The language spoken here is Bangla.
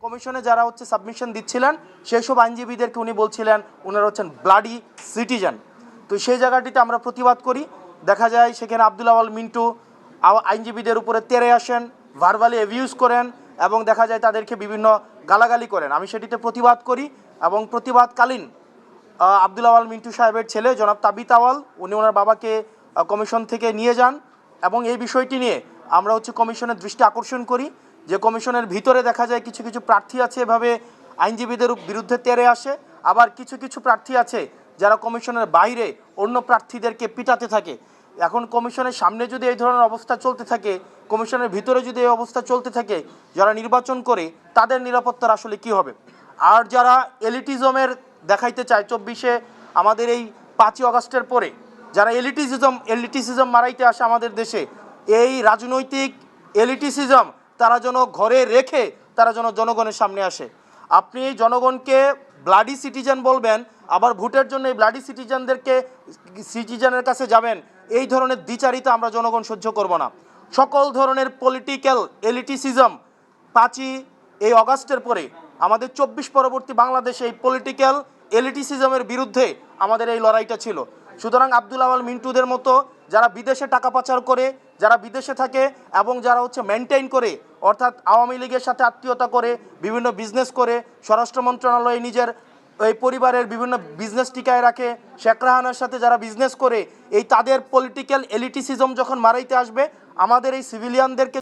কমিশনে যারা হচ্ছে সাবমিশন দিচ্ছিলেন সেই সব আইনজীবীদেরকে উনি বলছিলেন ওনারা হচ্ছেন ব্লাডি সিটিজেন। তো সেই জায়গাটিতে আমরা প্রতিবাদ করি। দেখা যায় সেখানে আব্দুল আওয়াল মিন্টু আইনজীবীদের উপরে তেড়ে আসেন, ভার্বালি অ্যাবিউজ করেন এবং দেখা যায় তাদেরকে বিভিন্ন গালাগালি করেন। আমি সেটিতে প্রতিবাদ করি এবং প্রতিবাদকালীন আব্দুল আওয়াল মিন্টু সাহেবের ছেলে জনাব তাবিত আওয়াল উনি ওনার বাবাকে কমিশন থেকে নিয়ে যান এবং এই বিষয়টি নিয়ে আমরা হচ্ছে কমিশনের দৃষ্টি আকর্ষণ করি যে কমিশনের ভিতরে দেখা যায় কিছু কিছু প্রার্থী আছে এভাবে আইনজীবীদের বিরুদ্ধে তেড়ে আসে, আবার কিছু কিছু প্রার্থী আছে যারা কমিশনের বাইরে অন্য প্রার্থীদেরকে পিটাতে থাকে। এখন কমিশনের সামনে যদি এই ধরনের অবস্থা চলতে থাকে, কমিশনের ভিতরে যদি এই অবস্থা চলতে থাকে, যারা নির্বাচন করে তাদের নিরাপত্তার আসলে কি হবে? আর যারা এলিটিজমের দেখাইতে চায় 24-এ আমাদের এই 5ই আগস্টের পরে যারা এলিটিসিজম মারাইতে আসে আমাদের দেশে, এই রাজনৈতিক এলিটিসিজম তারা যেন ঘরে রেখে তারা যেন জনগণের সামনে আসে। আপনি জনগণকে ব্লাডি সিটিজেন বলবেন, আবার ভোটের জন্য এই ব্লাডি সিটিজেনের কাছে যাবেন, এই ধরনের দ্বিচারিতা আমরা জনগণ সহ্য করব না। সকল ধরনের পলিটিক্যাল এলিটিসিজম 5ই এই আগস্টের পরে আমাদের 24 পরবর্তী বাংলাদেশে এই পলিটিক্যাল এলিটিসিজমের বিরুদ্ধে আমাদের এই লড়াইটা ছিল। সুতরাং আব্দুল আওয়াল মিন্টুদের মতো যারা বিদেশে টাকা পাচার করে, যারা বিদেশে থাকে এবং যারা হচ্ছে মেনটেইন করে, অর্থাৎ আওয়ামী লীগের সাথে আত্মীয়তা করে বিভিন্ন বিজনেস করে, স্বরাষ্ট্র মন্ত্রণালয়ে নিজের এই পরিবারের বিভিন্ন বিজনেস টিকায় রাখে, শেখ রাহানার সাথে যারা বিজনেস করে, এই তাদের পলিটিক্যাল এলিটিসিজম যখন মারাইতে আসবে আমাদের এই সিভিলিয়ানদেরকে